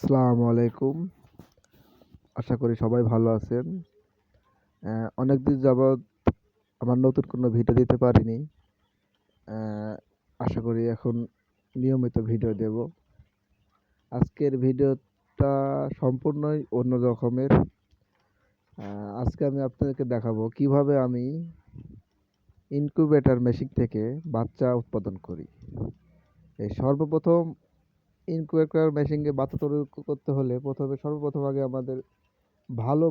আসসালামু আলাইকুম। আশা করি সবাই ভালো আছেন। অনেকদিন যাবৎ আমার নতুন কোনো ভিডিও দিতে পারিনি। অ্যা আশা করি এখন নিয়মিত ভিডিও দেব। আজকের ভিডিওটা সম্পূর্ণই অন্য রকমের। আজকে আমি আপনাদেরকে দেখাবো কিভাবে আমি ইনকিউবেটর মেশিন থেকে বাচ্চা উৎপাদন করি। সর্বপ্রথম ইনকিউবেটর মেশিনে বাচ্চা তৈরি করতে হলে সর্বপ্রথম আগে আমাদের ভালো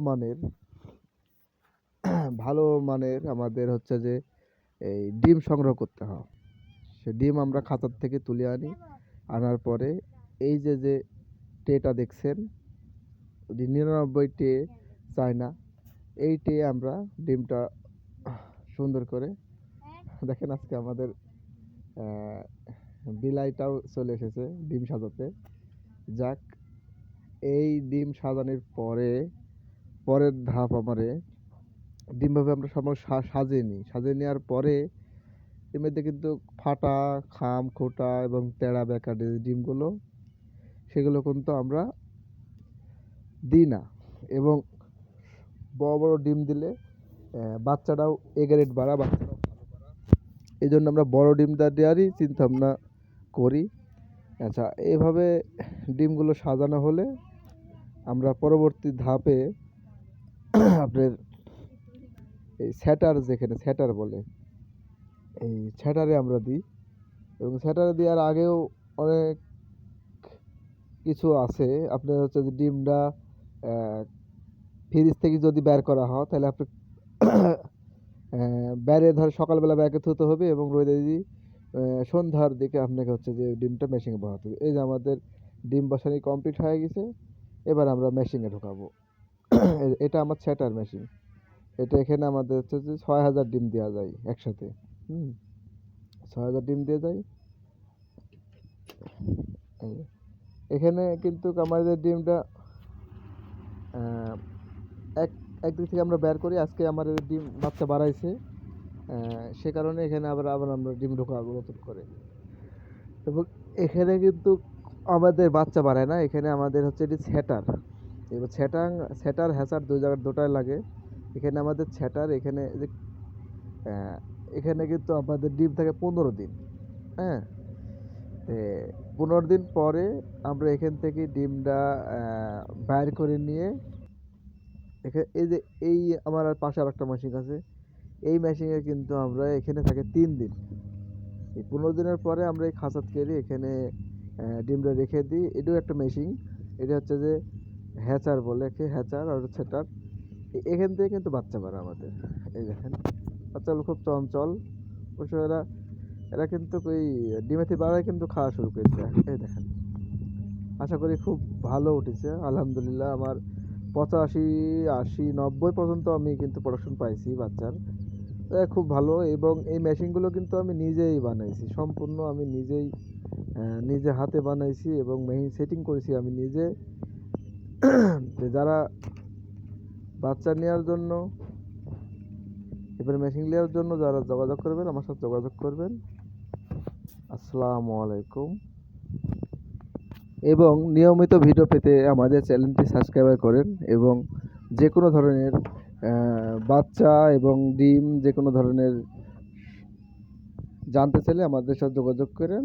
মানের আমাদের হচ্ছে যে এই ডিম সংগ্রহ করতে হয়। সে ডিম আমরা খাঁচার থেকে তুলে আনার পরে এই যে ট্রেটা দেখছেন 99 ট্রে চায়না, এই ট্রে আমরা ডিমটা সুন্দর করে দেখেন। আজকে আমাদের বিলাইটাও চলে এসেছে ডিম সাজাতে। যাক, এই ডিম সাজানোর পরের ধাপ ডিমভাবে আমরা সাজিয়ে নেওয়ার পরে এর মধ্যে কিন্তু ফাটা, খাম, খোটা এবং তেড়া বেঁকা যে ডিমগুলো সেগুলো কিন্তু আমরা দিই না। এবং বড় বড় ডিম দিলে বাচ্চাটাও এগ্রেড বাড়া, এই জন্য আমরা বড় ডিমটা দেওয়ারই চিন্তা ভাবনা করি। আচ্ছা, এইভাবে ডিমগুলো সাজানো হলে আমরা পরবর্তী ধাপে আপনার এই স্যাটার বলে, এই স্যাটারে আমরা দিই। এবং স্যাটারে দেওয়ার আগেও অনেক কিছু আছে। আপনার হচ্ছে যে ডিমটা ফ্রিজ থেকে যদি বের করা হয় তাহলে আপনি বাইরে সকালবেলা ব্যাগে থুতে হবে এবং রোদে দিয়ে সন্ধ্যার দিকে আপনাকে হচ্ছে যে ডিমটা মেশিনে বসাতে হবে। এই যে আমাদের ডিম বসানি কমপ্লিট হয়ে গেছে। এবার আমরা মেশিনে ঢোকাবো। এটা আমার স্যাটার মেশিন। এটা এখানে আমাদের হচ্ছে যে 6000 ডিম দেওয়া যায় একসাথে। 6000 ডিম দিয়ে যায়। এখানে কিন্তু আমাদের ডিমটা একদিক থেকে আমরা বের করি। আজকে আমাদের ডিম বাচ্চা বাড়াইছে, সে কারণে এখানে আবার আমরা ডিম ঢোকাবো নতুন করে। এবং এখানে কিন্তু আমাদের বাচ্চা বাড়ায় না, এখানে আমাদের হচ্ছে এটি স্যাটার। এবার স্যাটার হ্যাচার দুই জায়গায় দুটাই লাগে। এখানে আমাদের স্যাটার, এখানে কিন্তু আমাদের ডিম থাকে 15 দিন। হ্যাঁ, 15 দিন পরে আমরা এখান থেকে ডিমটা বাইর করে নিয়ে এই আমার পাশে আর একটা মেশিন আছে। এই মেশিনে কিন্তু আমরা এখানে থাকে 3 দিন। এই 15 দিনের পরে আমরা এই খাঁচাত কেড়ে এখানে ডিমটা রেখে দিই। এটাও একটা মেশিন। এটা হচ্ছে যে হ্যাচার বলে, হ্যাচার আর সেটার। এখান থেকে কিন্তু বাচ্চা বাড়ে আমাদের। এই দেখেন, বাচ্চাগুলো খুব চঞ্চল। অবশ্য এরা কিন্তু ওই ডিমেতে বাড়ায় কিন্তু খাওয়া শুরু করেছে। এই দেখেন, আশা করি খুব ভালো উঠেছে আলহামদুলিল্লাহ। আমার 85, 80, 90 পর্যন্ত আমি কিন্তু প্রোডাকশন পাইছি বাচ্চার। খুব ভালো। এবং এই মেশিনগুলো কিন্তু আমি নিজেই বানাইছি, সম্পূর্ণ আমি নিজে হাতে বানাইছি এবং মেশিন সেটিং করেছি আমি নিজে। যারা বাচ্চা নেওয়ার জন্য এবার মেশিন নেওয়ার জন্য যারা যোগাযোগ করবেন, আমার সাথে যোগাযোগ করবেন। আসসালামু আলাইকুম। এবং নিয়মিত ভিডিও পেতে আমাদের চ্যানেলটি সাবস্ক্রাইব করেন। এবং যে কোনো ধরনের বাচ্চা এবং ডিম যে কোনো ধরনের জানতে চাইলে আমাদের সাথে যোগাযোগ করেন।